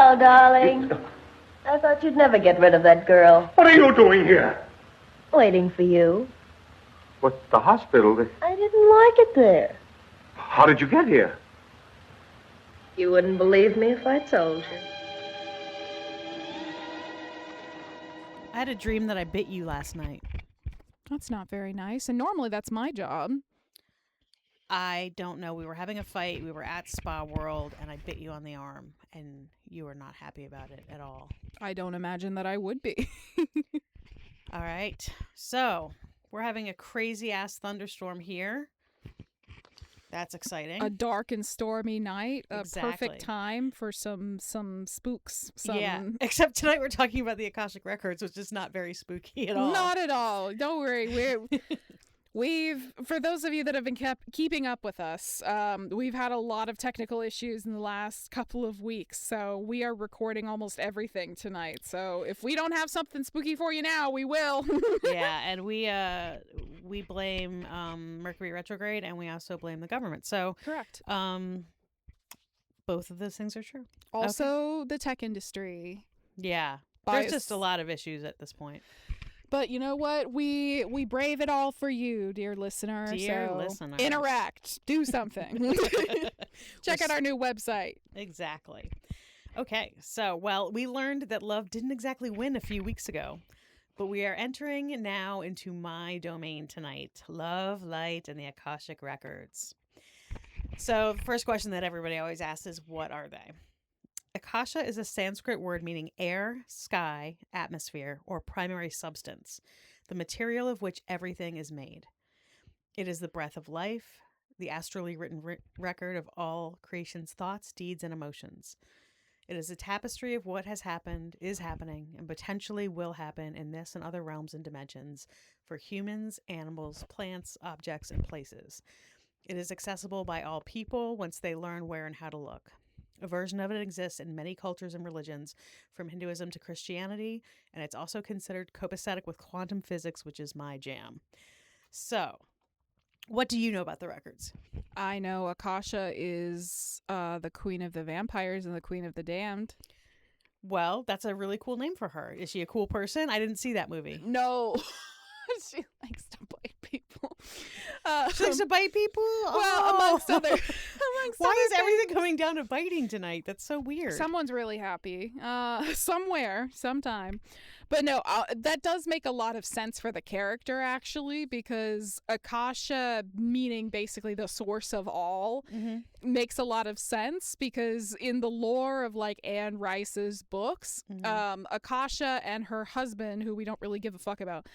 Hello, darling. I thought you'd never get rid of that girl. What are you doing here? Waiting for you. What, the hospital? I didn't like it there. How did you get here? You wouldn't believe me if I told you. I had a dream that I bit you last night. That's not very nice. And normally that's my job. I don't know. We were having a fight. We were at Spa World, and I bit you on the arm, and you were not happy about it at all. I don't imagine that I would be. All right. So, we're having a crazy-ass thunderstorm here. That's exciting. A dark and stormy night. Exactly. A perfect time for some spooks. Yeah. Except tonight we're talking about the Akashic Records, which is not very spooky at all. Not at all. Don't worry. We've, for those of you that have been keeping up with us, we've had a lot of technical issues in the last couple of weeks, so we are recording almost everything tonight. So if we don't have something spooky for you now, we will. Yeah, and we blame Mercury retrograde, and we also blame the government. So correct. Both of those things are true. Also, the tech industry. Yeah, there's just a lot of issues at this point. But you know what? We brave it all for you, dear listener. Dear listener. Interact. Do something. Check out our new website. Exactly. Okay, so, well, we learned that love didn't exactly win a few weeks ago. But we are entering now into my domain tonight. Love, light, and the Akashic Records. So the first question that everybody always asks is, what are they? Akasha is a Sanskrit word meaning air, sky, atmosphere, or primary substance, the material of which everything is made. It is the breath of life, the astrally written record of all creation's thoughts, deeds, and emotions. It is a tapestry of what has happened, is happening, and potentially will happen in this and other realms and dimensions for humans, animals, plants, objects, and places. It is accessible by all people once they learn where and how to look. A version of it exists in many cultures and religions, from Hinduism to Christianity, and it's also considered copacetic with quantum physics, which is my jam. So, what do you know about the records? I know Akasha is the queen of the vampires and the queen of the damned. Well, that's a really cool name for her. Is she a cool person? I didn't see that movie. No. She likes to bite people. She likes to bite people? Well, amongst other Why is everything coming down to biting tonight? That's so weird. Someone's really happy. Somewhere, sometime. But no, that does make a lot of sense for the character, actually, because Akasha, meaning basically the source of all, makes a lot of sense, because in the lore of, like, Anne Rice's books, Akasha and her husband, who we don't really give a fuck about,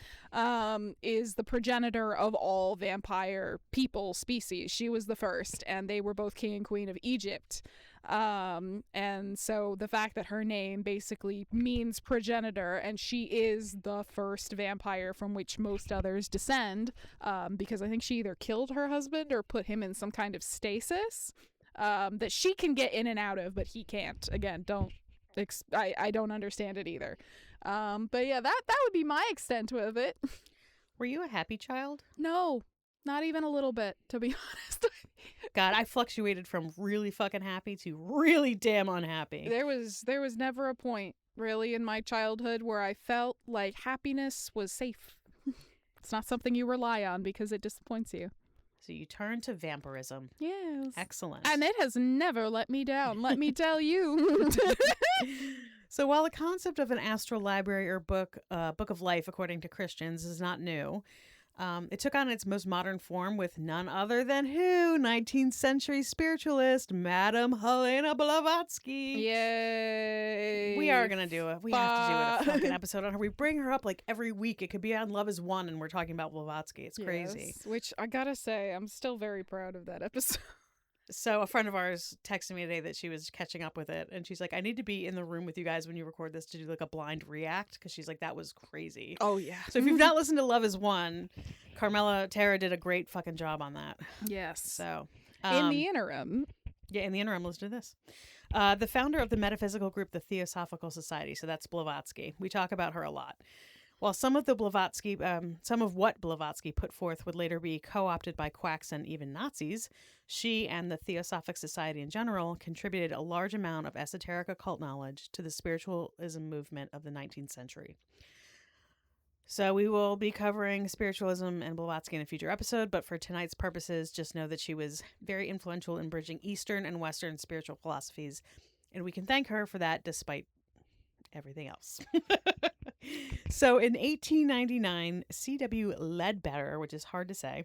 is the progenitor of all vampire people species. She was the first, and they were both king and queen of Egypt. And so the fact that her name basically means progenitor, and she is the first vampire from which most others descend, because I think she either killed her husband or put him in some kind of stasis, that she can get in and out of, but he can't. Again, I don't understand it either. But yeah, that would be my extent of it. Were you a happy child? No, not even a little bit, to be honest. God, I fluctuated from really fucking happy to really damn unhappy. There was never a point, really, in my childhood where I felt like happiness was safe. It's not something you rely on because it disappoints you. So you turn to vampirism. Yes. Excellent. And it has never let me down, let me tell you. So while the concept of an astral library or book of life, according to Christians, is not new, it took on its most modern form with none other than who? 19th century spiritualist, Madame Helena Blavatsky. Yay. We are going to do it. We have to do a fucking episode on her. We bring her up like every week. It could be on Love is One and we're talking about Blavatsky. It's crazy. Yes, which I gotta say, I'm still very proud of that episode. So a friend of ours texted me today that she was catching up with it, and she's like, I need to be in the room with you guys when you record this to do like a blind react, because she's like, that was crazy. Oh yeah. So if you've not listened to Love is One, Carmela Terra did a great fucking job on that. Yes. So in the interim. Yeah, in the interim, let's do this. The founder of the metaphysical group, the Theosophical Society, so that's Blavatsky. We talk about her a lot. While some of what Blavatsky put forth would later be co-opted by quacks and even Nazis, she and the Theosophic Society in general contributed a large amount of esoteric occult knowledge to the spiritualism movement of the 19th century. So we will be covering spiritualism and Blavatsky in a future episode, but for tonight's purposes, just know that she was very influential in bridging Eastern and Western spiritual philosophies, and we can thank her for that despite everything else. So in 1899, C.W. Ledbetter, which is hard to say,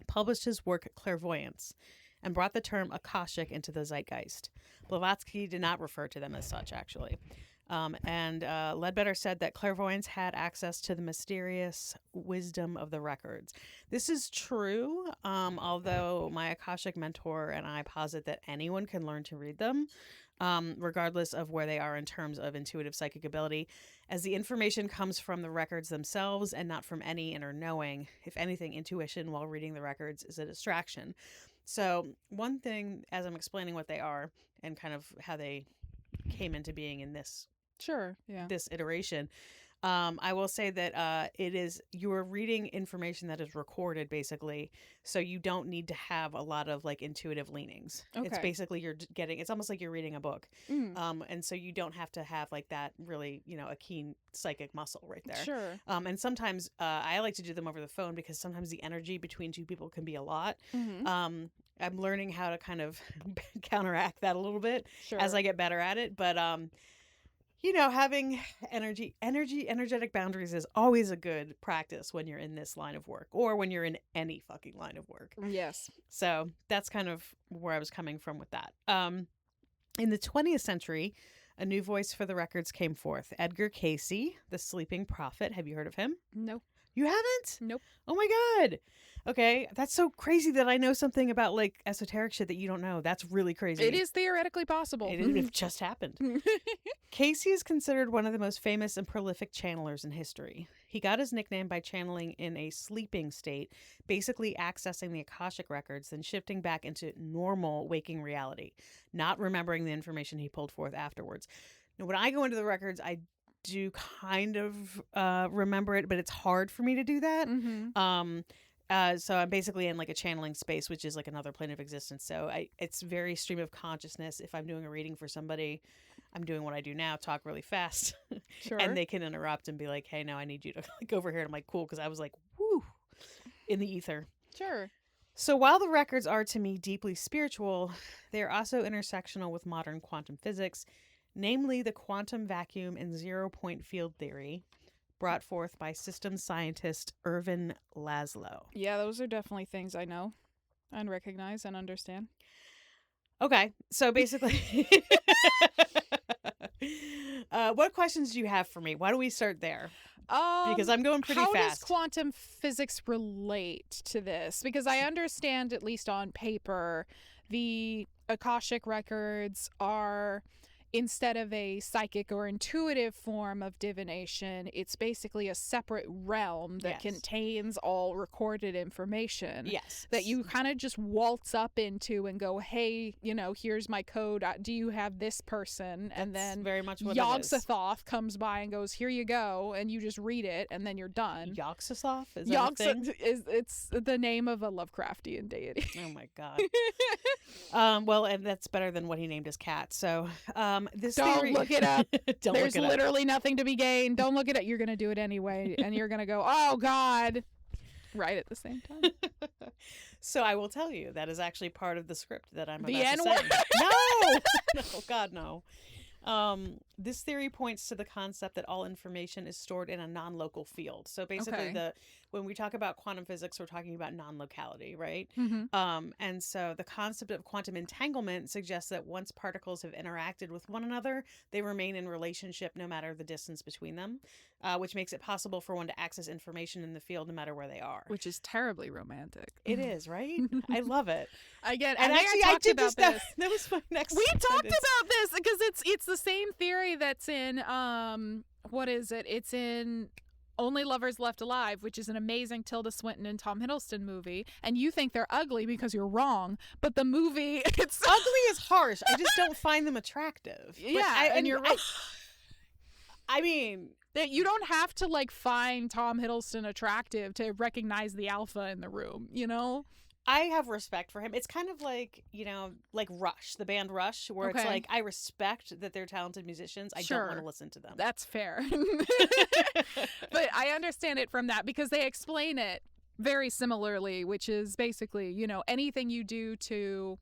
published his work Clairvoyance and brought the term Akashic into the zeitgeist. Blavatsky did not refer to them as such, actually. Ledbetter said that clairvoyance had access to the mysterious wisdom of the records. This is true, although my Akashic mentor and I posit that anyone can learn to read them, regardless of where they are in terms of intuitive psychic ability, as the information comes from the records themselves and not from any inner knowing. If anything, intuition while reading the records is a distraction. So one thing, as I'm explaining what they are and kind of how they came into being in this iteration, I will say that you are reading information that is recorded, basically, so you don't need to have a lot of like intuitive leanings. Okay. It's basically it's almost like you're reading a book. And so you don't have to have like that really, a keen psychic muscle right there. Sure. And sometimes I like to do them over the phone because sometimes the energy between two people can be a lot. I'm learning how to kind of counteract that a little bit as I get better at it. But having energetic boundaries is always a good practice when you're in this line of work or when you're in any fucking line of work. Yes. So that's kind of where I was coming from with that. In the 20th century, a new voice for the records came forth. Edgar Cayce, the sleeping prophet. Have you heard of him? No. You haven't? Nope. Oh my God. Okay. That's so crazy that I know something about like esoteric shit that you don't know. That's really crazy. It is theoretically possible. It just happened. Cayce is considered one of the most famous and prolific channelers in history. He got his nickname by channeling in a sleeping state, basically accessing the Akashic Records, then shifting back into normal waking reality, not remembering the information he pulled forth afterwards. Now, when I go into the records, I do kind of remember it, but it's hard for me to do that. So I'm basically in like a channeling space, which is like another plane of existence. So it's very stream of consciousness. If I'm doing a reading for somebody, I'm doing what I do now, talk really fast. Sure. And they can interrupt and be like, hey, no, I need you to like over here. And I'm like, cool. Because I was like, woo, in the ether. Sure. So while the records are to me deeply spiritual, they are also intersectional with modern quantum physics, namely the quantum vacuum and 0-point field theory, brought forth by systems scientist Ervin Laszlo. Yeah, those are definitely things I know and recognize and understand. Okay, so basically, what questions do you have for me? Why don't we start there? Because I'm going pretty fast. How does quantum physics relate to this? Because I understand, at least on paper, the Akashic Records are, instead of a psychic or intuitive form of divination, it's basically a separate realm that contains all recorded information. Yes. That you kind of just waltz up into and go, hey, here's my code. Do you have this person? And That's then very much what Yog-Sothoth comes by and goes, here you go. And you just read it and then you're done. Yog-Sothoth? Is that a thing? It's the name of a Lovecraftian deity. Oh my God. Well, and that's better than what he named his cat. So, Don't look it up. There's literally nothing to be gained. Don't look it up. You're going to do it anyway. And you're going to go, oh, God. Right at the same time. So I will tell you, that is actually part of the script that I'm about the to N-word? say. No! No, God, no. This theory points to the concept that all information is stored in a non-local field. So basically, when we talk about quantum physics, we're talking about non-locality, right? And so the concept of quantum entanglement suggests that once particles have interacted with one another, they remain in relationship no matter the distance between them, which makes it possible for one to access information in the field no matter where they are. Which is terribly romantic. It is, right? I love it. I get. And actually, I did this. That was my next. We talked about this because it's the same theory that's in what is it? It's in Only Lovers Left Alive, which is an amazing Tilda Swinton and Tom Hiddleston movie, and you think they're ugly because you're wrong, but the movie, it's ugly is harsh. I just don't find them attractive. Yeah, and you're right. I mean, that you don't have to like find Tom Hiddleston attractive to recognize the alpha in the room, you know? I have respect for him. It's kind of like, like Rush, the band Rush, where it's Okay. like, I respect that they're talented musicians. I don't want to listen to them. That's fair. But I understand it from that because they explain it very similarly, which is basically, anything you do to,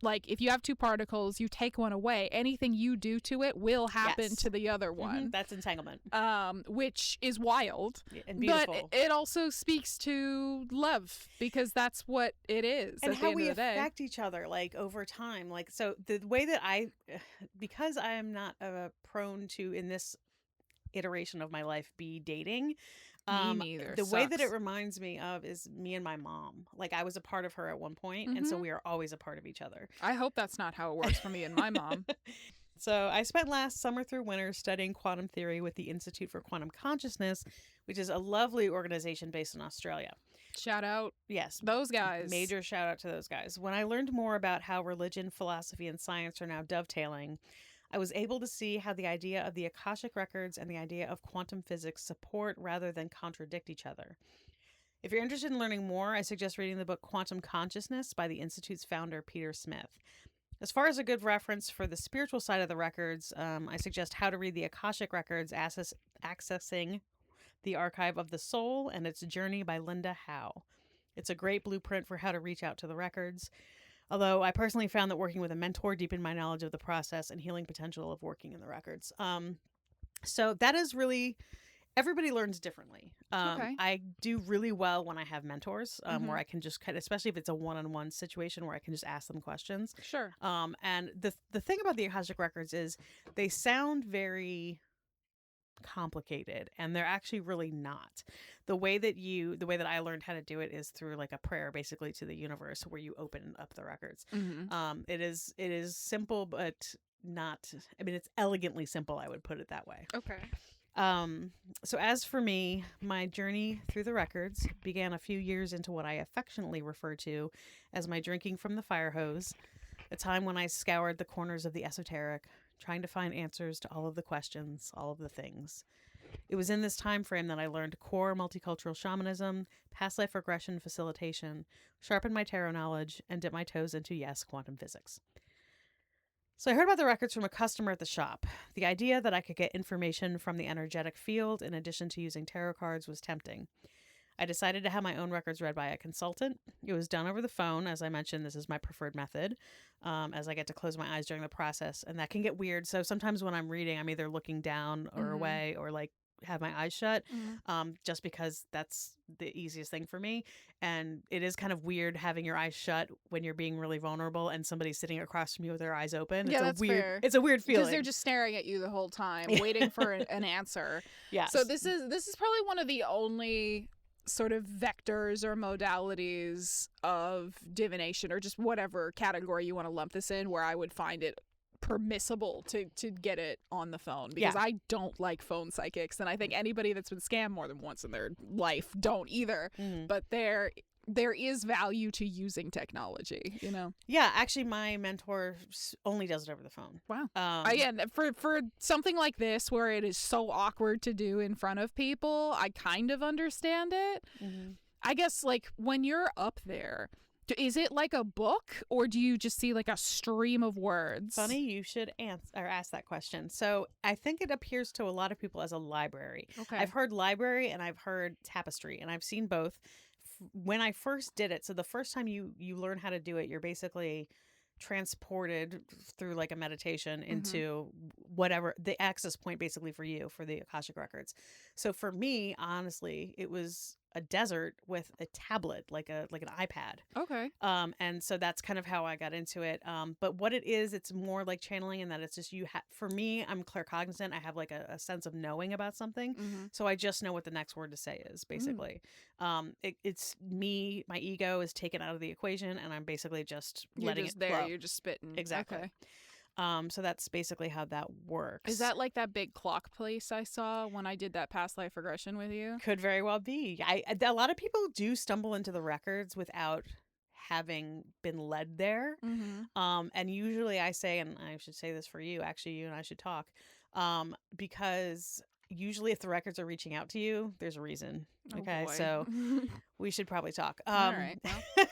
like, if you have two particles, you take one away, anything you do to it will happen Yes. to the other one. That's entanglement. Which is wild. And beautiful. But it also speaks to love because that's what it is. And at how the end we of the day. affect each other, like, over time. Like, so the way that because I am not prone to, in this iteration of my life, be dating. Me neither. The way that it Sucks. reminds me of is me and my mom. Like, I was a part of her at one point, and so we are always a part of each other. I hope that's not how it works for me and my mom. So I spent last summer through winter studying quantum theory with the Institute for Quantum Consciousness, which is a lovely organization based in Australia. Shout out Yes. those guys. Major shout out to those guys. When I learned more about how religion, philosophy, and science are now dovetailing, I was able to see how the idea of the Akashic Records and the idea of quantum physics support rather than contradict each other. If you're interested in learning more, I suggest reading the book Quantum Consciousness by the Institute's founder, Peter Smith. As far as a good reference for the spiritual side of the records, I suggest How to Read the Akashic Records, Accessing the Archive of the Soul, and Its Journey by Linda Howe. It's a great blueprint for how to reach out to the records. Although I personally found that working with a mentor deepened my knowledge of the process and healing potential of working in the records. So that is really, everybody learns differently. Okay. I do really well when I have mentors, where I can just especially if it's a one-on-one situation where I can just ask them questions. Sure. And the thing about the Akashic Records is they sound very complicated, and they're actually really not. The way that I learned how to do it is through like a prayer basically to the universe where you open up the records. It is simple, but not, I mean, it's elegantly simple, I would put it that way. Okay. So as for me, my journey through the records began a few years into what I affectionately refer to as my drinking from the fire hose, a time when I scoured the corners of the esoteric, trying to find answers to all of the questions, all of the things. It was in this time frame that I learned core multicultural shamanism, past life regression facilitation, sharpened my tarot knowledge, and dipped my toes into, yes, quantum physics. So I heard about the records from a customer at the shop. The idea that I could get information from the energetic field in addition to using tarot cards was tempting. I decided to have my own records read by a consultant. It was done over the phone. As I mentioned, this is my preferred method, as I get to close my eyes during the process, and that can get weird. So sometimes when I'm reading, I'm either looking down or away or like have my eyes shut, just because that's the easiest thing for me. And it is kind of weird having your eyes shut when you're being really vulnerable and somebody's sitting across from you with their eyes open. Yeah, it's It's a weird feeling because they're just staring at you the whole time, waiting for an answer. Yeah. So this is probably one of the only sort of vectors or modalities of divination or just whatever category you want to lump this in where I would find it permissible to get it on the phone, because I don't like phone psychics, and I think anybody that's been scammed more than once in their life don't either. But there is value to using technology, Yeah, actually my mentor only does it over the phone. Wow. Again, for something like this where it is so awkward to do in front of people, I kind of understand it. I guess, like, when you're up there, is it like a book, or do you just see like a stream of words? Funny you should ask that question. So I think it appears to a lot of people as a library. Okay. I've heard library and I've heard tapestry, and I've seen both. When I first did it, so the first time you learn how to do it, you're basically transported through like a meditation into whatever the access point basically for you for the Akashic Records. So for me, honestly, it was a desert with a tablet, like an iPad. Okay. And so that's kind of how I got into it. But what it is, it's more like channeling in that it's just for me, I'm claircognizant. I have like a sense of knowing about something. So I just know what the next word to say is, basically. It's me, my ego is taken out of the equation, and I'm basically just letting it flow. You're just spitting. Exactly. Okay. So that's basically how that works. Is that like that big clock place I saw when I did that past life regression with you? Could very well be. A lot of people do stumble into the records without having been led there. And usually I say, and I should say this for you, actually, you and I should talk. because usually if the records are reaching out to you, there's a reason. Oh, Okay, boy. so we should probably talk. All right. Well,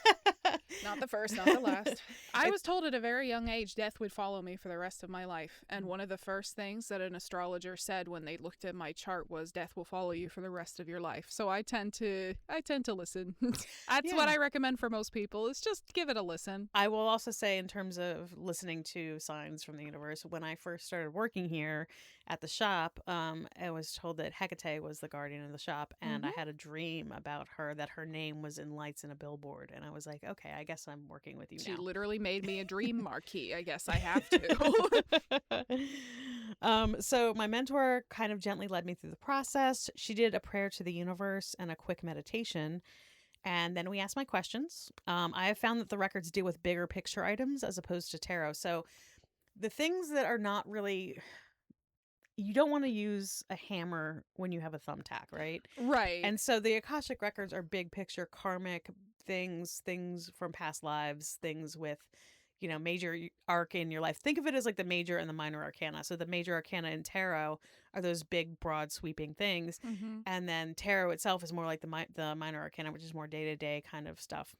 not the first, not the last. I was told at a very young age death would follow me for the rest of my life. And one of the first things that an astrologer said when they looked at my chart was death will follow you for the rest of your life. So I tend to listen. That's what I recommend for most people, is just give it a listen. I will also say, in terms of listening to signs from the universe, when I first started working here at the shop, I was told that Hecate was the guardian of the shop, and I had a dream about her, that her name was in lights in a billboard, and I was like, okay, I guess I'm working with you now. She literally made me a dream marquee. I guess I have to. So my mentor kind of gently led me through the process. She did a prayer to the universe and a quick meditation. And then we asked my questions. I have found that the records deal with bigger picture items as opposed to tarot. So the things that are not really... You don't want to use a hammer when you have a thumbtack, right? Right. And so the Akashic Records are big picture karmic things from past lives, things with, major arc in your life. Think of it as like the major and the minor arcana. So the major arcana in tarot are those big, broad, sweeping things. And then tarot itself is more like the minor arcana, which is more day-to-day kind of stuff.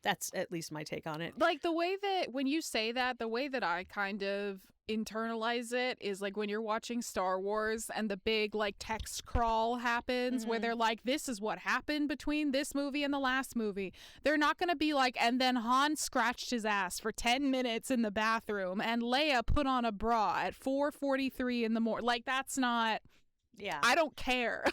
That's at least my take on it. Like, the way that, when you say that, the way that I kind of internalize it is like when you're watching Star Wars and the big like text crawl happens where they're like, this is what happened between this movie and the last movie. They're not going to be like, and then Han scratched his ass for 10 minutes in the bathroom and Leia put on a bra at 4:43 in the morning. Like, that's not... Yeah. I don't care.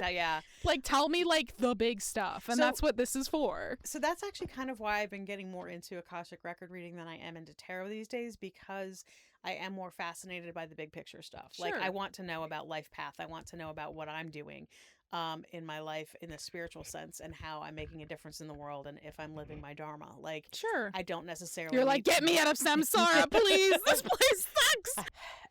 Yeah. Like, tell me like the big stuff. And that's what this is for. So that's actually kind of why I've been getting more into Akashic record reading than I am into tarot these days, because I am more fascinated by the big picture stuff. Sure. Like, I want to know about life path. I want to know about what I'm doing in my life in the spiritual sense, and how I'm making a difference in the world, and if I'm living my dharma. Like, sure. I don't necessarily... You're like, get me out of samsara, please. This place sucks.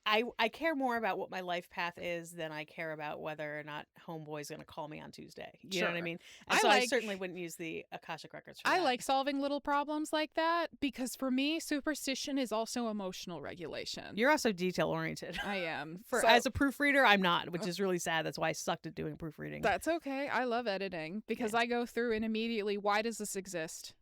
I care more about what my life path is than I care about whether or not Homeboy's going to call me on Tuesday. You know what I mean? And so I certainly wouldn't use the Akashic Records for that. I like solving little problems like that, because for me, superstition is also emotional regulation. You're also detail-oriented. I am. As a proofreader, I'm not, which is really sad. That's why I sucked at doing proofreading. That's okay. I love editing, because I go through and immediately, why does this exist?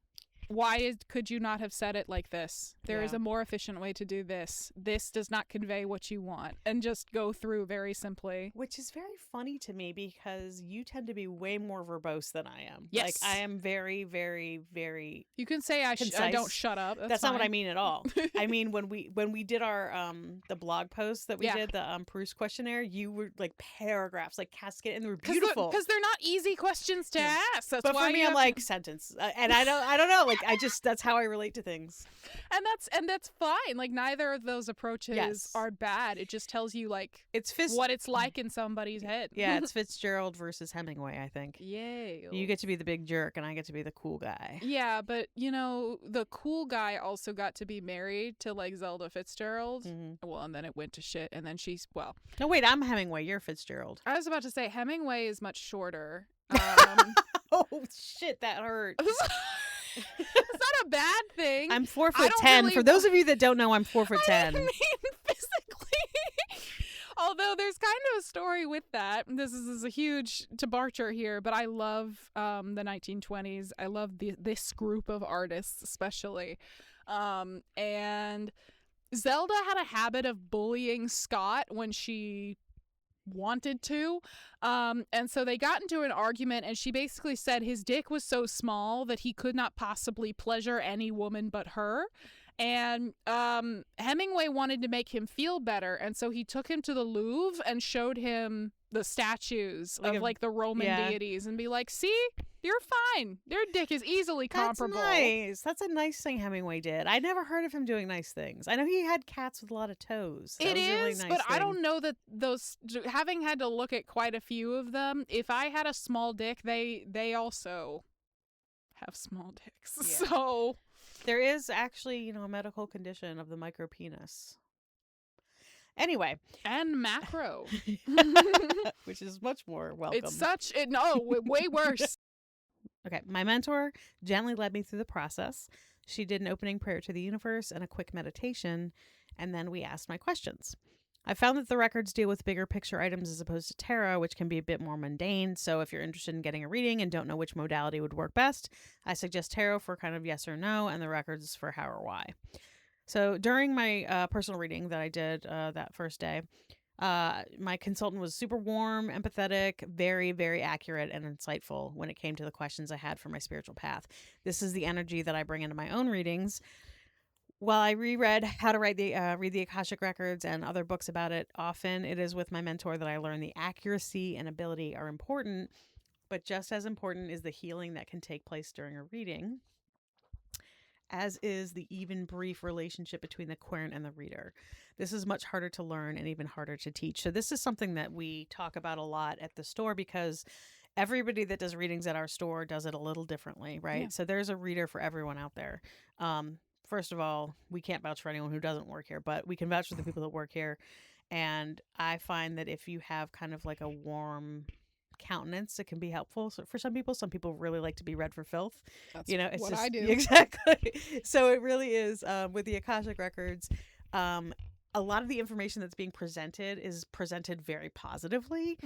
Why could you not have said it like this? There is a more efficient way to do this. This does not convey what you want. And just go through very simply. Which is very funny to me, because you tend to be way more verbose than I am. Yes. Like, I am very, very, very... You can say I don't shut up. That's not what I mean at all. I mean, when we did our the blog post that we did, the Proust questionnaire, you were like paragraphs, like cascade, and they were beautiful. Because they're not easy questions to ask. That's but why for me, I'm like, sentence. And I don't know. Like, that's how I relate to things. And that's fine. Like, neither of those approaches are bad. It just tells you like what it's like in somebody's head. Yeah, it's Fitzgerald versus Hemingway, I think. Yay. You get to be the big jerk and I get to be the cool guy. Yeah, but the cool guy also got to be married to like Zelda Fitzgerald. Well, and then it went to shit, and then No, wait, I'm Hemingway. You're Fitzgerald. I was about to say Hemingway is much shorter. Oh shit, that hurt. It's not a bad thing. I'm 4'10". For those of you that don't know, I'm 4'10". I mean, physically. Although there's kind of a story with that. This is a huge departure here, but I love the 1920s. I love this group of artists especially. And Zelda had a habit of bullying Scott when she wanted to, and so they got into an argument, and she basically said his dick was so small that he could not possibly pleasure any woman but her. And Hemingway wanted to make him feel better, and so he took him to the Louvre and showed him the statues of like the Roman deities, and be like, see, you're fine. Their dick is easily comparable. That's nice. That's a nice thing Hemingway did. I never heard of him doing nice things. I know he had cats with a lot of toes. That it was is, a really nice but thing. I don't know that those, having had to look at quite a few of them, if I had a small dick, they also have small dicks. Yeah. So there is actually, a medical condition of the micropenis. Anyway. And macro. Which is much more welcome. Way worse. Okay, my mentor gently led me through the process. She did an opening prayer to the universe and a quick meditation, and then we asked my questions. I found that the records deal with bigger picture items as opposed to tarot, which can be a bit more mundane. So if you're interested in getting a reading and don't know which modality would work best, I suggest tarot for kind of yes or no, and the records for how or why. So during my personal reading that I did that first day, my consultant was super warm, empathetic, very, very accurate and insightful when it came to the questions I had for my spiritual path. This is the energy that I bring into my own readings. While I reread How to read the Akashic Records and other books about it, often it is with my mentor that I learn the accuracy and ability are important, but just as important is the healing that can take place during a reading, as is the even brief relationship between the querent and the reader. This is much harder to learn and even harder to teach. So this is something that we talk about a lot at the store because everybody that does readings at our store does it a little differently, right? Yeah. So there's a reader for everyone out there. First of all, we can't vouch for anyone who doesn't work here, but we can vouch for the people that work here. And I find that if you have kind of like a warm countenance, it can be helpful. So for some people really like to be read for filth. That's It's what just, I do. Exactly. So it really is with the Akashic Records. A lot of the information that's being presented is presented very positively.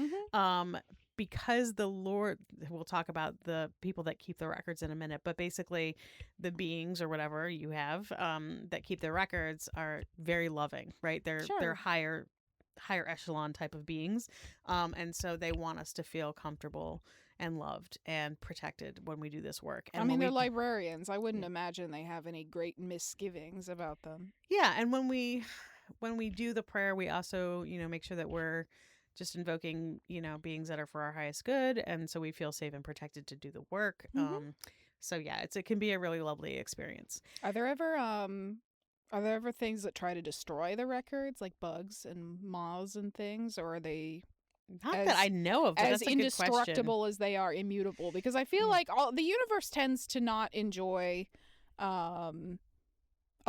Because the Lord, we'll talk about the people that keep the records in a minute, but basically the beings or whatever you have that keep the records are very loving, right? They're higher echelon type of beings. And so they want us to feel comfortable and loved and protected when we do this work. And I mean, they're librarians. I wouldn't imagine they have any great misgivings about them. Yeah. And when we do the prayer, we also, make sure that we're just invoking, beings that are for our highest good. And so we feel safe and protected to do the work. So yeah, it can be a really lovely experience. Are there ever things that try to destroy the records, like bugs and moths and things, or are they not that I know of, but as that's a good question. indestructible as they are immutable? Because I feel like the universe tends to not enjoy a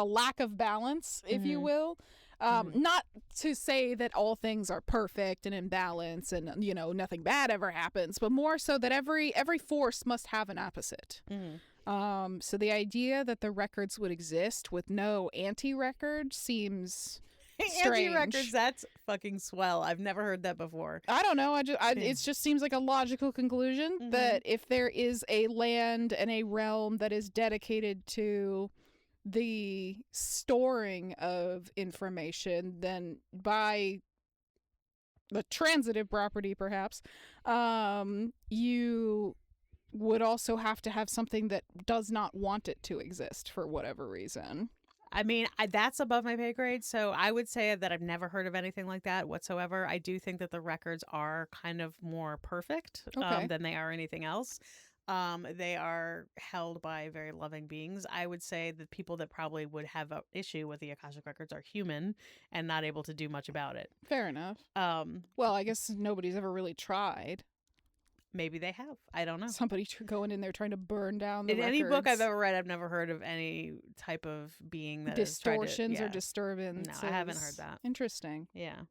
lack of balance, if you will. Not to say that all things are perfect and in balance and nothing bad ever happens, but more so that every force must have an opposite. So the idea that the records would exist with no anti-record seems strange. Anti-records, that's fucking swell. I've never heard that before. I don't know. It just seems like a logical conclusion that if there is a land and a realm that is dedicated to the storing of information, then by the transitive property, perhaps, you would also have to have something that does not want it to exist for whatever reason. I mean, that's above my pay grade, so I would say that I've never heard of anything like that whatsoever. I do think that the records are kind of more perfect than they are anything else. They are held by very loving beings. I would say the people that probably would have an issue with the Akashic Records are human and not able to do much about it. Fair enough. Well, I guess nobody's ever really tried. Maybe they have. I don't know. Somebody going in there trying to burn down the records. Any book I've ever read, I've never heard of any type of being that distortions or disturbances. No, I haven't heard that. Interesting. Yeah.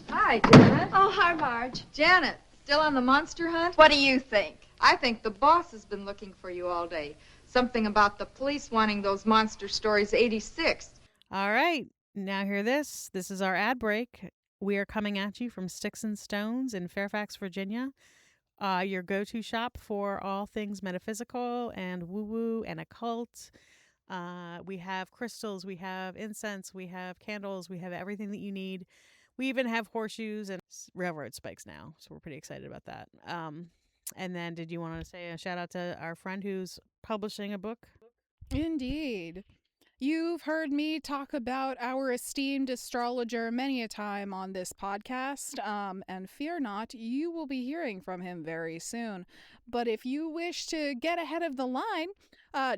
Hi, Janet. Oh, hi, Marge. Janet, still on the monster hunt? What do you think? I think the boss has been looking for you all day. Something about the police wanting those monster stories 86. All right. Now hear this. This is our ad break. We are coming at you from Sticks and Stones in Fairfax, Virginia. Your go-to shop for all things metaphysical and woo-woo and occult. We have crystals, we have incense, we have candles, we have everything that you need. We even have horseshoes and railroad spikes now, so we're pretty excited about that. And then did you want to say a shout out to our friend who's publishing a book? Indeed. You've heard me talk about our esteemed astrologer many a time on this podcast, and fear not, you will be hearing from him very soon. But if you wish to get ahead of the line,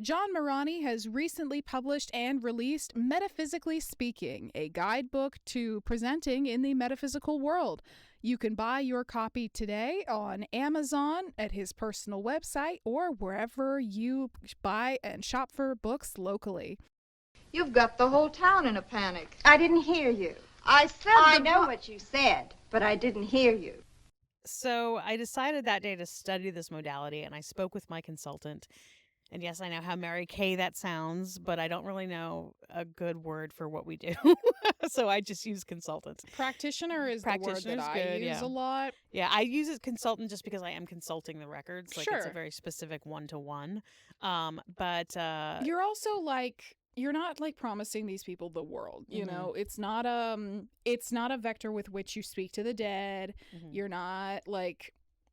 John Marani has recently published and released Metaphysically Speaking, a guidebook to presenting in the metaphysical world. You can buy your copy today on Amazon, at his personal website, or wherever you buy and shop for books locally. You've got the whole town in a panic. I didn't hear you. I said I know what you said, but I didn't hear you. So I decided that day to study this modality, and I spoke with my consultant. And yes, I know how Mary Kay that sounds, but I don't really know a good word for what we do. So I just use consultant. Practitioner is the word that Practitioner's I good, use yeah. a lot. Yeah, I use it consultant just because I am consulting the records. Like, it's a Sure. very specific one-to-one. But You're also like, you're not like promising these people the world, you know. It's not a vector with which you speak to the dead. You're not like,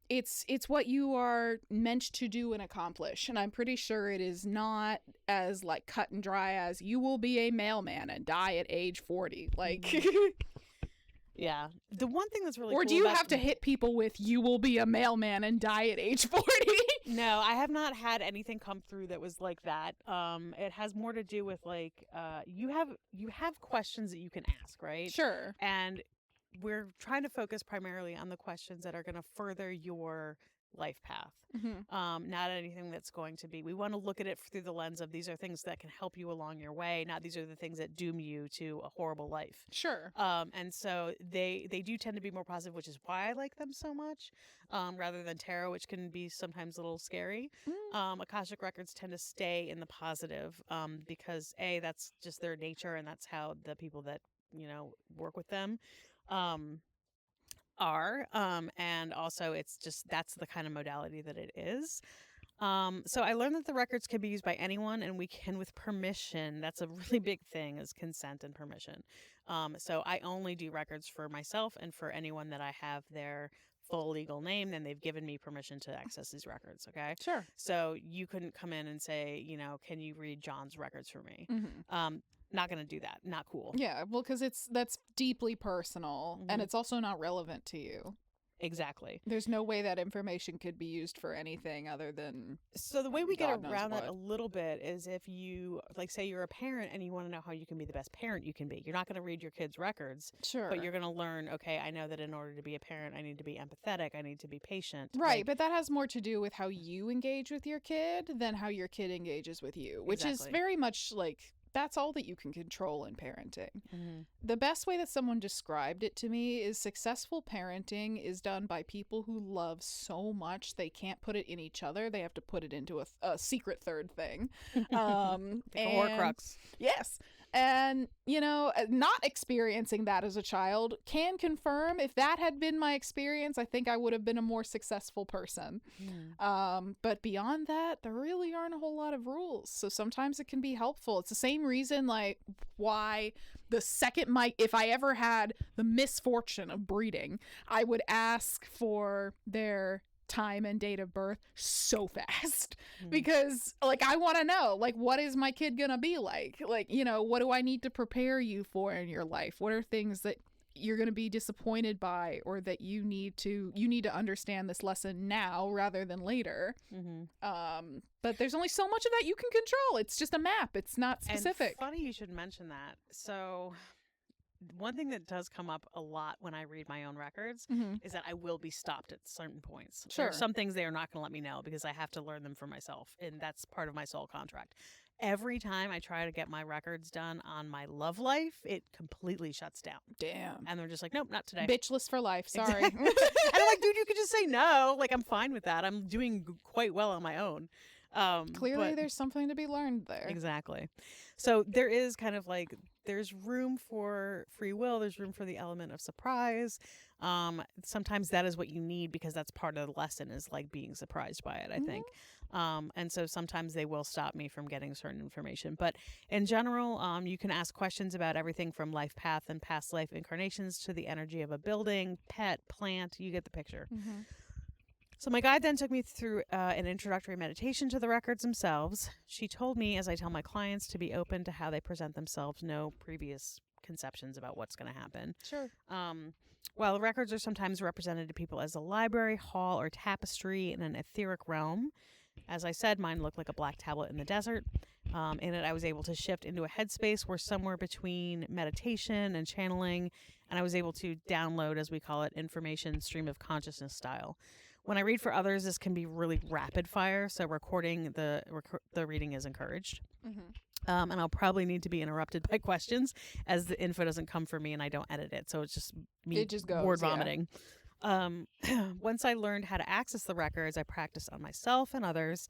it's what you are meant to do and accomplish, and I'm pretty sure it is not as like cut and dry as you will be a mailman and die at age 40, like. yeah, the one thing that's really Or cool do you about have to hit people with you will be a mailman and die at age 40? No, I have not had anything come through that was like that. It has more to do with like you have questions that you can ask, right? Sure. And we're trying to focus primarily on the questions that are going to further your life path. Not anything that's going to be, we want to look at it through the lens of these are things that can help you along your way, not these are the things that doom you to a horrible life. Sure. And so they do tend to be more positive, which is why I like them so much, rather than tarot, which can be sometimes a little scary. Akashic Records tend to stay in the positive, because that's just their nature, and that's how the people that work with them are, and also it's just that's the kind of modality that it is. So I learned that the records can be used by anyone, and we can with permission. That's a really big thing, is consent and permission. So I only do records for myself and for anyone that I have their full legal name, then they've given me permission to access these records. Okay. Sure. So you couldn't come in and say, can you read John's records for me? Not going to do that. Not cool. Yeah, well, because that's deeply personal, and it's also not relevant to you. Exactly. There's no way that information could be used for anything other than. So the way we God get knows around that what. a little bit is if you, like, say you're a parent and you want to know how you can be the best parent you can be. You're not going to read your kids' records, Sure. but you're going to learn, okay, I know that in order to be a parent, I need to be empathetic. I need to be patient. Right, Like, but that has more to do with how you engage with your kid than how your kid engages with you, which is Exactly. very much like, that's all that you can control in parenting. The best way that someone described it to me is successful parenting is done by people who love so much they can't put it in each other. They have to put it into a secret third thing. Like a Horcrux. Yes. And, not experiencing that as a child can confirm if that had been my experience, I think I would have been a more successful person. But beyond that, there really aren't a whole lot of rules. So sometimes it can be helpful. It's the same reason, like, why the second if I ever had the misfortune of breeding, I would ask for their time and date of birth so fast, because like I want to know, like, what is my kid gonna be like, what do I need to prepare you for in your life? What are things that you're going to be disappointed by, or that you need to understand this lesson now rather than later? But there's only so much of that you can control. It's just a map. It's not specific. And funny you should mention that. So one thing that does come up a lot when I read my own records is that I will be stopped at certain points. Sure. There are some things they are not going to let me know because I have to learn them for myself, and that's part of my soul contract. Every time I try to get my records done on my love life, it completely shuts down. Damn. And they're just like, nope, not today. Bitchless for life. Sorry. Exactly. And I'm like, dude, you could just say no. Like, I'm fine with that. I'm doing quite well on my own. Clearly, but- there's something to be learned there. Exactly. So there is kind of like, there's room for free will. There's room for the element of surprise. Sometimes that is what you need because that's part of the lesson, is like being surprised by it, I think. And so sometimes they will stop me from getting certain information. But in general, you can ask questions about everything from life path and past life incarnations to the energy of a building, pet, plant. You get the picture. So my guide then took me through an introductory meditation to the records themselves. She told me, as I tell my clients, to be open to how they present themselves, no previous conceptions about what's going to happen. Sure. While the records are sometimes represented to people as a library, hall, or tapestry in an etheric realm, as I said, mine looked like a black tablet in the desert. In it, I was able to shift into a headspace where somewhere between meditation and channeling, and I was able to download, as we call it, information stream of consciousness style. When I read for others, this can be really rapid fire, so recording the reading is encouraged. And I'll probably need to be interrupted by questions as the info doesn't come from me and I don't edit it. So it's just me It just goes, word yeah. vomiting. Once I learned how to access the records, I practiced on myself and others.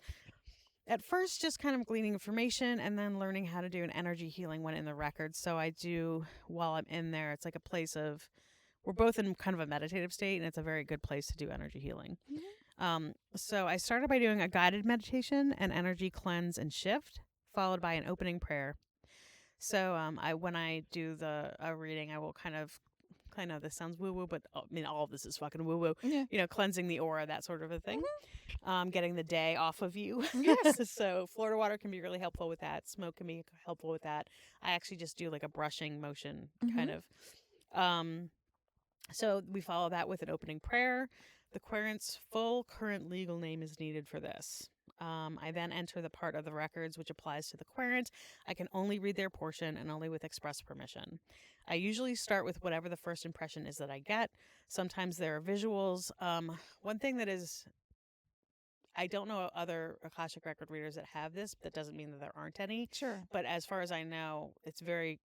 at first just kind of gleaning information and then learning how to do an energy healing when in the records. So I do, while I'm in there, it's like a place of, we're both in kind of a meditative state, and it's a very good place to do energy healing. So I started by doing a guided meditation, an energy cleanse and shift, followed by an opening prayer. So when I do the reading, I will I know this sounds woo-woo, but I mean, all of this is fucking woo-woo. Yeah. You know, cleansing the aura, that sort of a thing. Getting the day off of you. Yes. So Florida water can be really helpful with that. Smoke can be helpful with that. I actually just do like a brushing motion kind of. So we follow that with an opening prayer. The querent's full current legal name is needed for this. I then enter the part of the records which applies to the querent. I can only read their portion and only with express permission. I usually start with whatever the first impression is that I get. Sometimes there are visuals. One thing that is, I don't know other Akashic record readers that have this. That doesn't mean that there aren't any. Sure. But as far as I know, it's very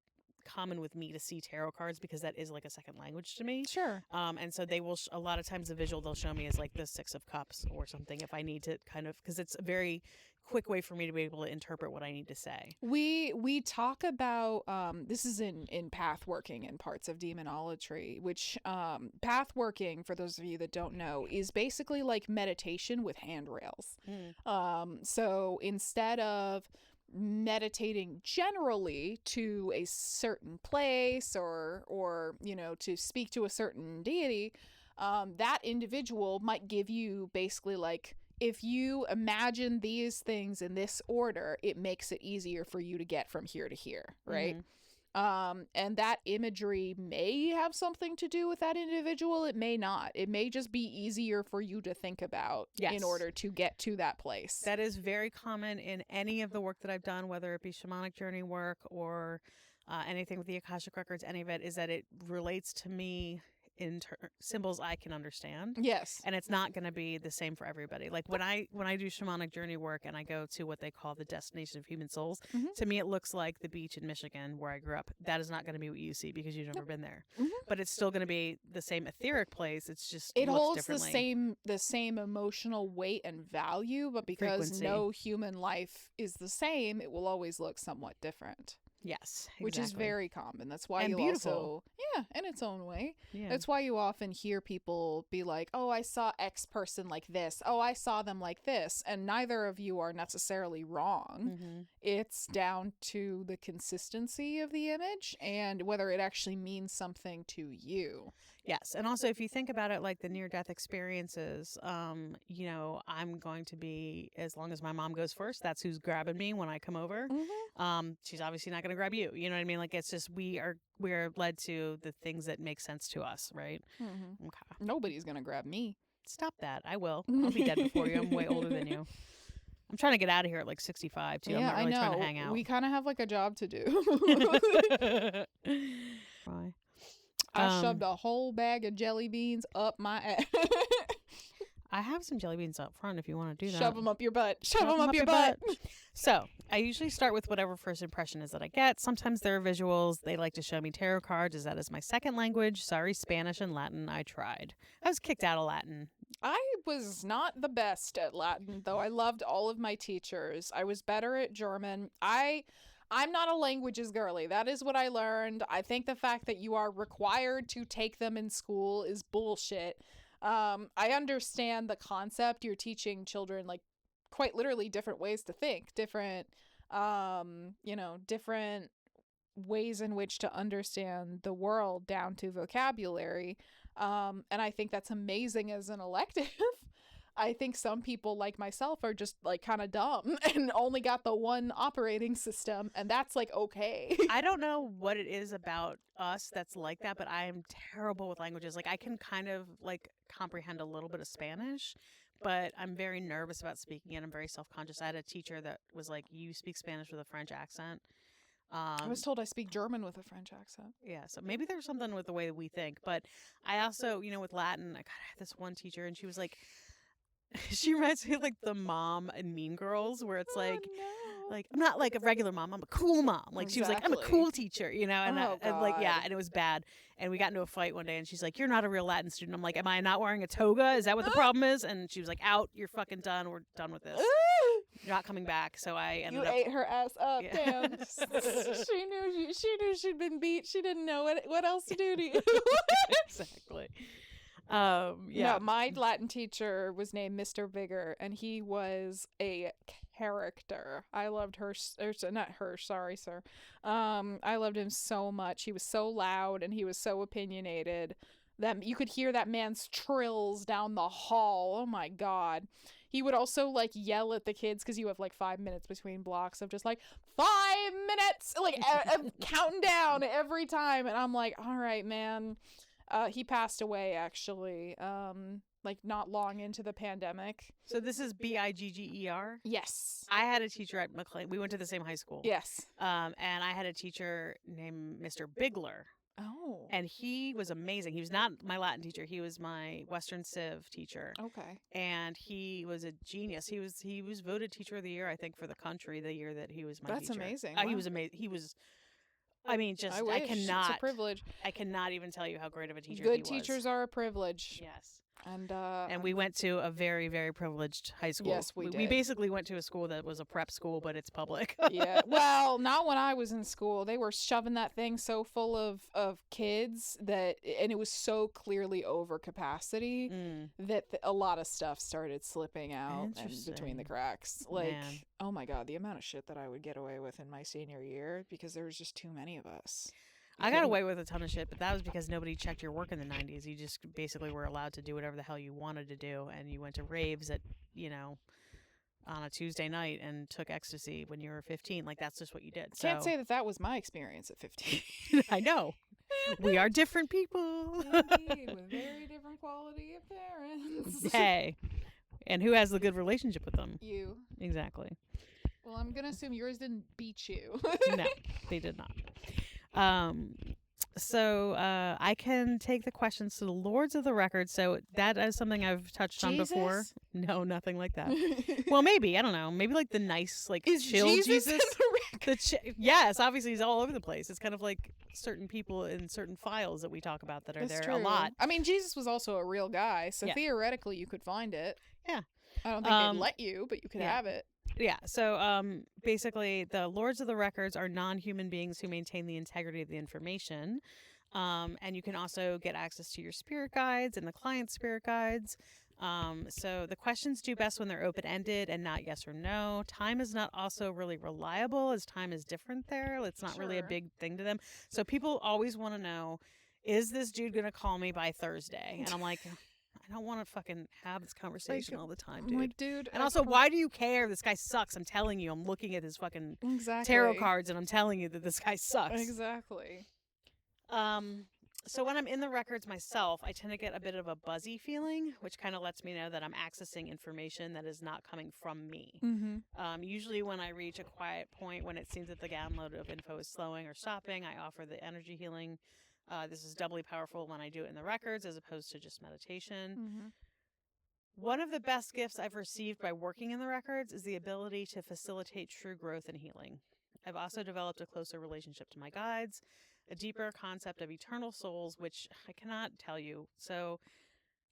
common with me to see tarot cards because that is like a second language to me. Sure. And so they will, a lot of times the visual they'll show me is like the Six of Cups or something if I need to kind of, because it's a very quick way for me to be able to interpret what I need to say. We talk about this is in path working and parts of demonology, which path working, for those of you that don't know, is basically like meditation with handrails. So instead of meditating generally to a certain place or you know, to speak to a certain deity, that individual might give you basically like, if you imagine these things in this order, it makes it easier for you to get from here to here, right? And that imagery may have something to do with that individual. It may not. It may just be easier for you to think about in order to get to that place. That is very common in any of the work that I've done, whether it be shamanic journey work or anything with the Akashic Records, any of it, is that it relates to me in symbols I can understand. Yes. And it's not going to be the same for everybody. Like when I do shamanic journey work and I go to what they call the destination of human souls, to me it looks like the beach in Michigan where I grew up. That is not going to be what you see because you've never been there. But it's still going to be the same etheric place. It's just it looks holds differently. the same emotional weight and value, but because Frequency. no human life is the same, it will always look somewhat different. Yes, exactly. Which is very common. That's why And you beautiful. also, in its own way. Yeah. That's why you often hear people be like, oh, I saw X person like this. Oh, I saw them like this. And neither of you are necessarily wrong. It's down to the consistency of the image and whether it actually means something to you. Yes. And also, if you think about it like the near-death experiences, you know, I'm going to be, as long as my mom goes first, that's who's grabbing me when I come over. She's obviously not going to grab you. You know what I mean? Like, it's just we are led to the things that make sense to us, right? Okay. Nobody's going to grab me. Stop that. I will. I'll be dead before you. I'm way older than you. I'm trying to get out of here at like 65, too. I'm not really trying to hang out. We kind of have like a job to do. Why? I shoved a whole bag of jelly beans up my ass. I have some jelly beans up front if you want to do that. Shove them up your butt. Shove them up your butt. So I usually start with whatever first impression is that I get. Sometimes there are visuals. They like to show me tarot cards, as that is my second language. Sorry, Spanish and Latin. I tried. I was kicked out of Latin. I was not the best at Latin, though I loved all of my teachers. I was better at German. I'm not a languages girly. That is what I learned. I think the fact that you are required to take them in school is bullshit. I understand the concept. You're teaching children, like, quite literally different ways to think, different different ways in which to understand the world down to vocabulary. And I think that's amazing as an elective. I think some people like myself are just like kind of dumb and only got the one operating system, and that's like okay. I don't know what it is about us that's like that, but I am terrible with languages. Like I can kind of like comprehend a little bit of Spanish, but I'm very nervous about speaking it. I'm very self-conscious. I had a teacher that was like, "You speak Spanish with a French accent." I was told I speak German with a French accent. Yeah, so maybe there's something with the way that we think. But I also, with Latin, I had this one teacher, and she was like, she reminds me of like the mom in Mean Girls, where it's like, like I'm not like a regular mom, I'm a cool mom. Like she was like, I'm a cool teacher, and, and like and it was bad. And we got into a fight one day, and she's like, "You're not a real Latin student." I'm like, "Am I not wearing a toga? Is that what the problem is?" And she was like, "Out, you're fucking done. We're done with this." You're not coming back. So I ended You up. ate her ass up. Yeah. Damn. She knew she'd been beat. She didn't know what else to do to you. Exactly. No, my Latin teacher was named Mr. Vigor, and he was a character. I loved her, not her, sorry, sir. I loved him so much. He was so loud, and he was so opinionated that you could hear that man's trills down the hall. Oh my God. He would also like yell at the kids because you have like 5 minutes between blocks of just like 5 minutes, like counting down every time. And I'm like, all right, man. He passed away actually, like not long into the pandemic. So this is Bigger? Yes. I had a teacher at McLean. We went to the same high school. Yes. And I had a teacher named Mr. Bigler. Oh. And he was amazing. He was not my Latin teacher. He was my Western Civ teacher. Okay. And he was a genius. He was voted Teacher of the Year, I think, for the country the year that he was my That's teacher. amazing. He Wow. was amazing. He was. I mean, just I wish. It's a privilege. I cannot even tell you how great of a teacher he Good was. teachers are a privilege. Yes. And we went to a very, very privileged high school. Yes, we We did. basically went to a school that was a prep school, but it's public. yeah. Well, not when I was in school. They were shoving that thing so full of kids and it was so clearly over capacity that a lot of stuff started slipping out and between the cracks. Like, Man. oh my God, the amount of shit that I would get away with in my senior year because there was just too many of us. I got away with a ton of shit, but that was because nobody checked your work in the 90s. You just basically were allowed to do whatever the hell you wanted to do, and you went to raves at, on a Tuesday night and took ecstasy when you were 15. Like, that's just what you did. Can't So say that was my experience at 15. I know. We are different people. Indeed, with very different quality of parents. Hey. And who has the good relationship with them? You. Exactly. Well, I'm going to assume yours didn't beat you. No, they did not. So I can take the questions to the Lords of the Records. So that is something I've touched on before. Jesus? No, nothing like that. Well, maybe, I don't know. Maybe like the nice, like Is chill Jesus in the record? Yes, obviously he's all over the place. It's kind of like certain people in certain files that we talk about that are That's there a true. lot. I mean, Jesus was also a real guy, so Yeah. theoretically you could find it. Yeah. I don't think they'd let you, but you could have it. Yeah. So basically, the Lords of the Records are non-human beings who maintain the integrity of the information. And you can also get access to your spirit guides and the client's spirit guides. So the questions do best when they're open-ended and not yes or no. Time is not also really reliable, as time is different there. It's not really a Sure. big thing to them. So people always want to know, is this dude going to call me by Thursday? And I'm like, I don't want to fucking have this conversation all the time, I'm dude. like, dude. And also, why do you care? This guy sucks. I'm telling you. I'm looking at his fucking Exactly. tarot cards and I'm telling you that this guy sucks. Exactly. So when I'm in the records myself, I tend to get a bit of a buzzy feeling, which kind of lets me know that I'm accessing information that is not coming from me. Mm-hmm. Usually when I reach a quiet point, when it seems that the download of info is slowing or stopping, I offer the energy healing. This is doubly powerful when I do it in the records as opposed to just meditation. Mm-hmm. One of the best gifts I've received by working in the records is the ability to facilitate true growth and healing. I've also developed a closer relationship to my guides, a deeper concept of eternal souls, which I cannot tell you. So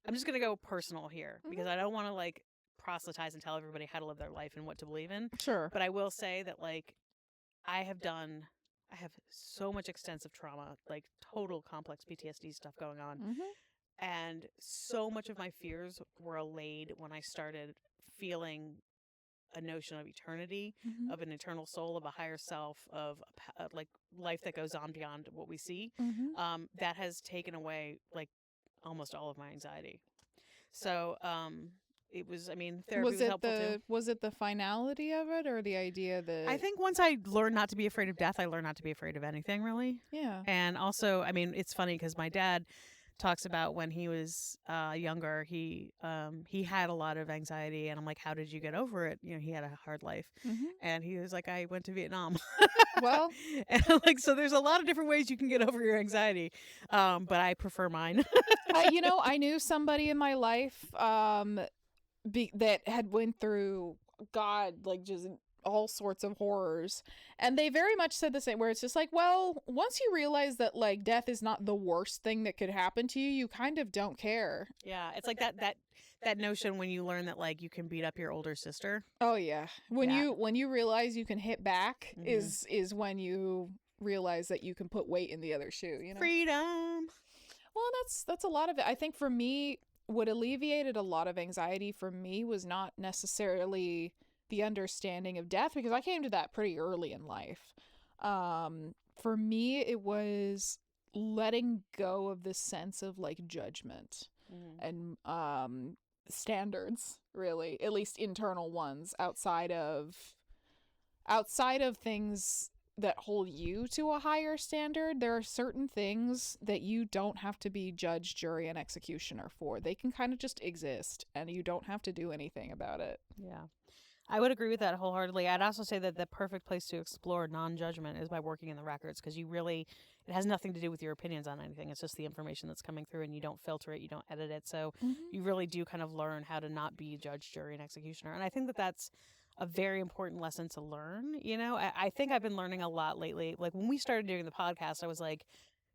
I'm just going to go personal here because I don't want to like proselytize and tell everybody how to live their life and what to believe in. Sure. But I will say that like I have so much extensive trauma, like total complex PTSD stuff going on. Mm-hmm. And so much of my fears were allayed when I started feeling a notion of eternity, Mm-hmm. of an eternal soul, of a higher self, of like life that goes on beyond what we see. Mm-hmm. That has taken away like almost all of my anxiety. So it was, I mean, therapy was helpful too. Was it the finality of it or the idea that I think once I learned not to be afraid of death, I learned not to be afraid of anything really. Yeah. And also, I mean, it's funny because my dad talks about when he was younger, he had a lot of anxiety, and I'm like, how did you get over it? You know, he had a hard life, Mm-hmm. and he was like, I went to Vietnam. Well, and I'm like, so there's a lot of different ways you can get over your anxiety, but I prefer mine. I knew somebody in my life that had went through God, like just all sorts of horrors. And they very much said the same, where it's just like, well, once you realize that like death is not the worst thing that could happen to you, you kind of don't care. Yeah, it's like that notion when you learn that like you can beat up your older sister. Oh yeah. When Yeah. you realize you can hit back Mhm. is when you realize that you can put weight in the other shoe, you know. Freedom. Well, that's a lot of it. I think for me, what alleviated a lot of anxiety for me was not necessarily the understanding of death, because I came to that pretty early in life. For me, it was letting go of the sense of like judgment and standards, really, at least internal ones, outside of things that hold you to a higher standard. There are certain things that you don't have to be judge, jury, and executioner for. They can kind of just exist, and you don't have to do anything about it. Yeah. I would agree with that wholeheartedly. I'd also say that the perfect place to explore non-judgment is by working in the records, because it has nothing to do with your opinions on anything. It's just the information that's coming through, and you don't filter it, you don't edit it. So you really do kind of learn how to not be judge, jury, and executioner. And I think that that's a very important lesson to learn. You know, I think I've been learning a lot lately. Like when we started doing the podcast, I was like,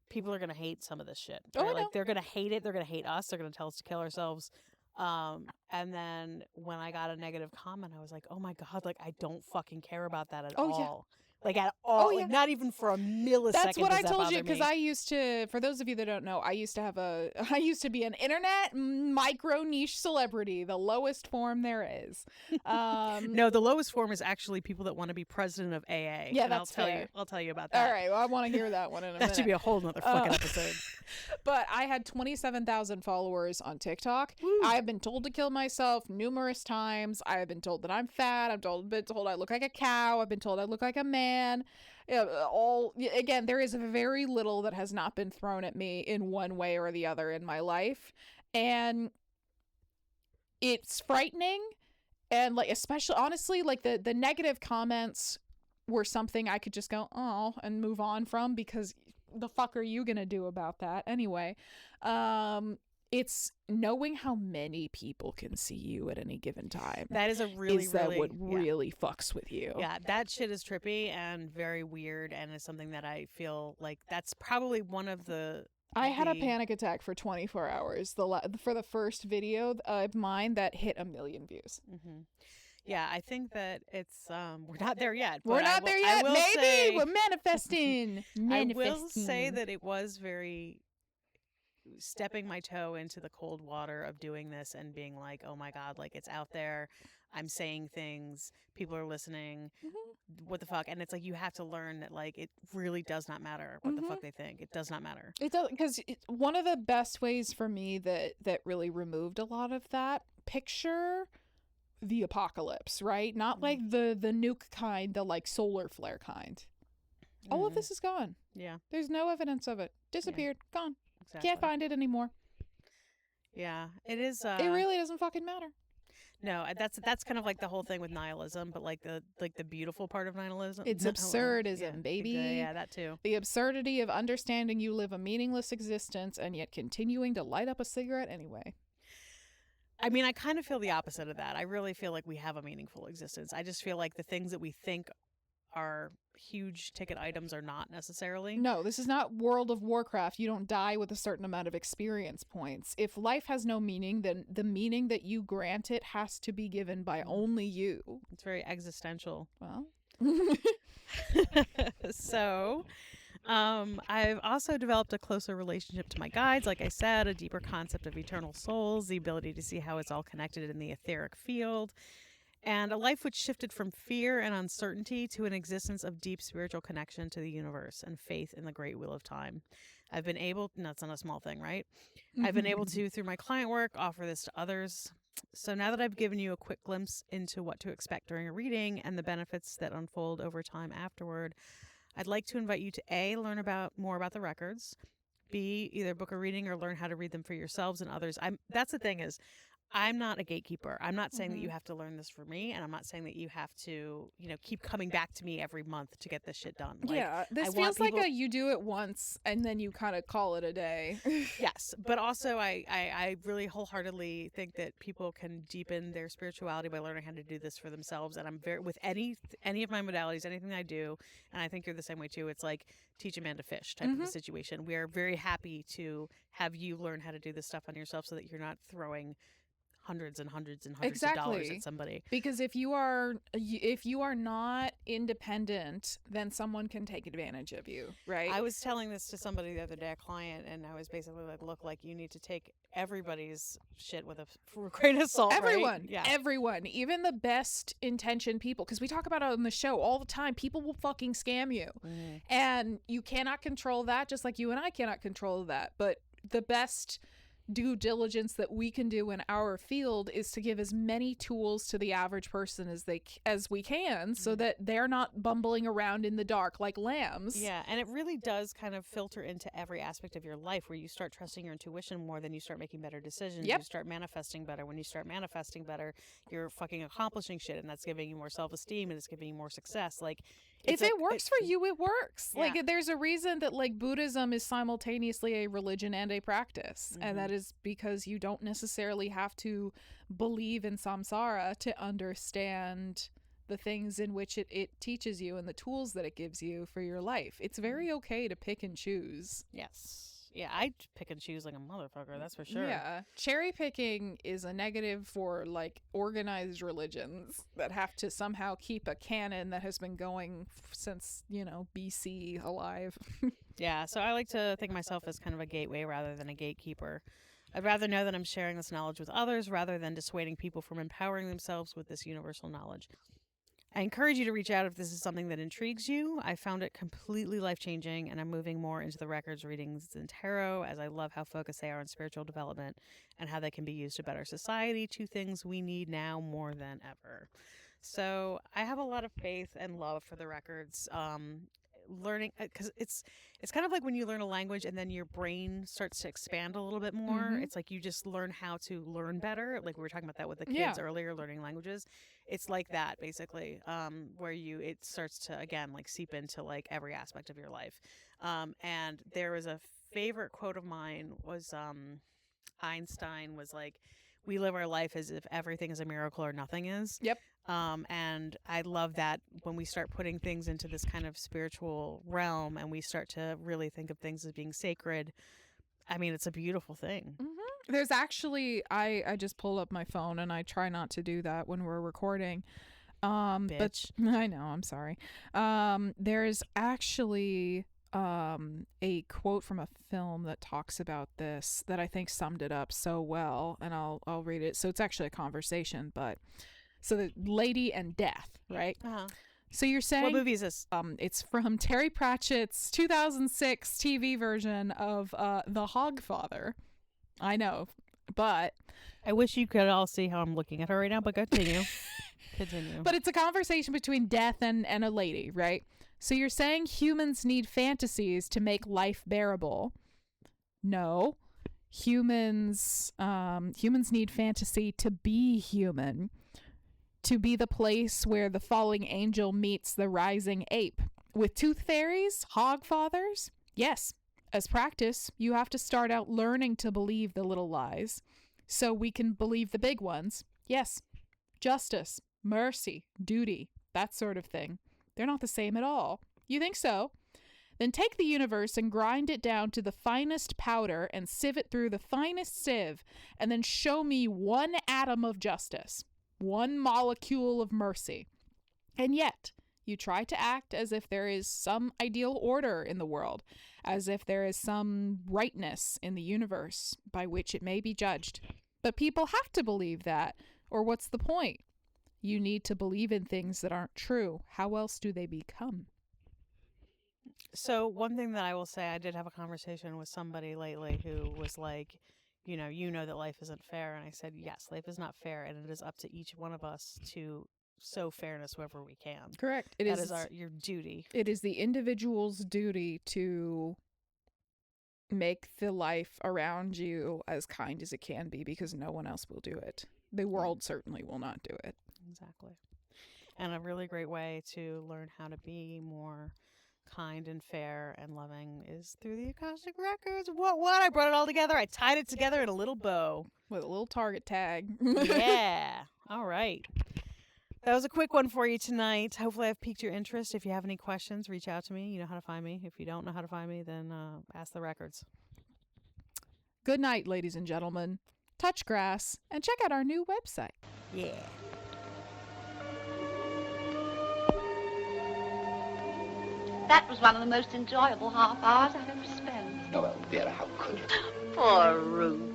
people are going to hate some of this shit. Oh, I Like know. they're going to hate it. They're going to hate us. They're going to tell us to kill ourselves. And then when I got a negative comment, I was like, oh my God, like I don't fucking care about that at Oh, yeah. all. Like at all. Oh, yeah. Like not even for a millisecond. That's what does I that told you, bother because me. I used to, for those of you that don't know, I used to be an internet micro niche celebrity, the lowest form there is. No, the lowest form is actually people that want to be president of AA. Yeah, and that's fair. I'll tell you about that. All right, well, I want to hear that one in a minute. That should be a whole nother fucking episode. But I had 27,000 followers on TikTok. I have been told to kill myself numerous times. I have been told that I'm fat. Been told I look like a cow. I've been told I look like a man. Again, there is very little that has not been thrown at me in one way or the other in my life. And it's frightening. And like, especially honestly, like the negative comments were something I could just go, oh, and move on from, because the fuck are you gonna do about that anyway? It's knowing how many people can see you at any given time. That is what really fucks with you. Yeah, that shit is trippy and very weird, and is something that I feel like that's probably one of the. I had a panic attack for 24 hours for the first video of mine that hit 1 million views. Mm-hmm. Yeah, I think that it's we're not there yet. We're not there yet. Maybe we're manifesting. I will say that it was very stepping my toe into the cold water of doing this and being like, oh my God, like it's out there. I'm saying things. People are listening. What the fuck? And it's like you have to learn that like it really does not matter what the fuck they think. It does not matter. It does, because one of the best ways for me that really removed a lot of that, picture the apocalypse, right? Not like the nuke kind, the like solar flare kind. All of this is gone. Yeah. There's no evidence of it. Disappeared. Gone. Exactly. Can't find it anymore. Yeah. It is It really doesn't fucking matter. No, that's kind of like the whole thing with nihilism, but like the beautiful part of nihilism. It's absurdism, baby. Yeah, that too. The absurdity of understanding you live a meaningless existence and yet continuing to light up a cigarette anyway. I mean, I kind of feel the opposite of that. I really feel like we have a meaningful existence. I just feel like the things that we think are huge ticket items are not necessarily. No, this is not World of Warcraft. You don't die with a certain amount of experience points. If life has no meaning, then the meaning that you grant it has to be given by only you. It's very existential. Well, So, I've also developed a closer relationship to my guides. Like I said, a deeper concept of eternal souls, the ability to see how it's all connected in the etheric field, and a life which shifted from fear and uncertainty to an existence of deep spiritual connection to the universe and faith in the great wheel of time. I've been able, no, it's not a small thing, right? I've been able to, through my client work, offer this to others. So now that I've given you a quick glimpse into what to expect during a reading and the benefits that unfold over time afterward, I'd like to invite you to A, learn more about the records, B, either book a reading or learn how to read them for yourselves and others. That's the thing is, I'm not a gatekeeper. I'm not saying that you Mhm. have to learn this for me, and I'm not saying that you have to, keep coming back to me every month to get this shit done. Like, Yeah, I this want feels like people. you do it once and then you kind of call it a day. Yes, but also I really wholeheartedly think that people can deepen their spirituality by learning how to do this for themselves. And I'm very with any of my modalities, anything I do, and I think you're the same way too. It's like teach a man to fish type of a Mhm. situation. We are very happy to have you learn how to do this stuff on yourself so that you're not throwing hundreds and hundreds and hundreds of dollars at Exactly. somebody. Because if you are not independent, then someone can take advantage of you, right? I was telling this to somebody the other day, a client, and I was basically like, "Look, like you need to take everybody's shit with a grain of salt, right?" Everyone, Yeah. everyone, even the best intentioned people, because we talk about it on the show all the time. People will fucking scam you, Mm. and you cannot control that, just like you and I cannot control that. But the best due diligence that we can do in our field is to give as many tools to the average person as we can, so that they're not bumbling around in the dark like lambs. Yeah, and it really does kind of filter into every aspect of your life where you start trusting your intuition more, then you start making better decisions. Yep. You start manifesting better. When you start manifesting better, you're fucking accomplishing shit, and that's giving you more self-esteem and it's giving you more success. Like, If it works for you, it works. Yeah. Like, there's a reason that like Buddhism is simultaneously a religion and a practice, and that is because you don't necessarily have to believe in samsara to understand the things in which it teaches you and the tools that it gives you for your life. It's very okay to pick and choose. Yes. Yeah, I pick and choose like a motherfucker, that's for sure. Yeah. Cherry picking is a negative for like organized religions that have to somehow keep a canon that has been going since, BC alive. Yeah, so I like to think of myself as kind of a gateway rather than a gatekeeper. I'd rather know that I'm sharing this knowledge with others rather than dissuading people from empowering themselves with this universal knowledge. I encourage you to reach out if this is something that intrigues you. I found it completely life-changing, and I'm moving more into the records, readings, and tarot, as I love how focused they are on spiritual development and how they can be used to better society, two things we need now more than ever. So I have a lot of faith and love for the records. Learning, because it's kind of like when you learn a language and then your brain starts to expand a little bit more. Mhm. It's like you just learn how to learn better. Like we were talking about that with the kids Yeah. earlier, learning languages. It's like that basically, where it starts to again like seep into like every aspect of your life. And there was a favorite quote of mine was Einstein was like, "We live our life as if everything is a miracle or nothing is." Yep. And I love that when we start putting things into this kind of spiritual realm and we start to really think of things as being sacred. I mean, it's a beautiful thing. There's actually, I just pulled up my phone and I try not to do that when we're recording. But Bitch. I know, I'm sorry. There's actually a quote from a film that talks about this that I think summed it up so well, and I'll read it. So it's actually a conversation, but so the Lady and Death, right? Uh-huh. So you're saying What movie is this? it's from Terry Pratchett's 2006 TV version of The Hogfather. I know, but I wish you could all see how I'm looking at her right now, but continue. Continue. But it's a conversation between death and a lady, right? So you're saying humans need fantasies to make life bearable. No. Humans need fantasy to be human. To be the place where the falling angel meets the rising ape. With tooth fairies, hogfathers? Yes. As practice, you have to start out learning to believe the little lies so we can believe the big ones. Yes. Justice, mercy, duty, that sort of thing. They're not the same at all. You think so? Then take the universe and grind it down to the finest powder and sieve it through the finest sieve, and then show me one atom of justice, one molecule of mercy. And yet, you try to act as if there is some ideal order in the world, as if there is some rightness in the universe by which it may be judged. But people have to believe that, or what's the point? You need to believe in things that aren't true. How else do they become? So one thing that I will say, I did have a conversation with somebody lately who was like, you know that life isn't fair. And I said, yes, life is not fair. And it is up to each one of us to sow fairness wherever we can. Correct. That is your duty. It is the individual's duty to make the life around you as kind as it can be, because no one else will do it. The world certainly will not do it. Exactly. And a really great way to learn how to be more kind and fair and loving is through the Akashic Records. What? I brought it all together. I tied it together in a little bow. With a little target tag. Yeah. All right. That was a quick one for you tonight. Hopefully I've piqued your interest. If you have any questions, reach out to me. You know how to find me. If you don't know how to find me, then ask the records. Good night, ladies and gentlemen. Touch grass and check out our new website. Yeah. That was one of the most enjoyable half hours I've ever spent. Oh, well, Vera, how could you? Poor Ruth.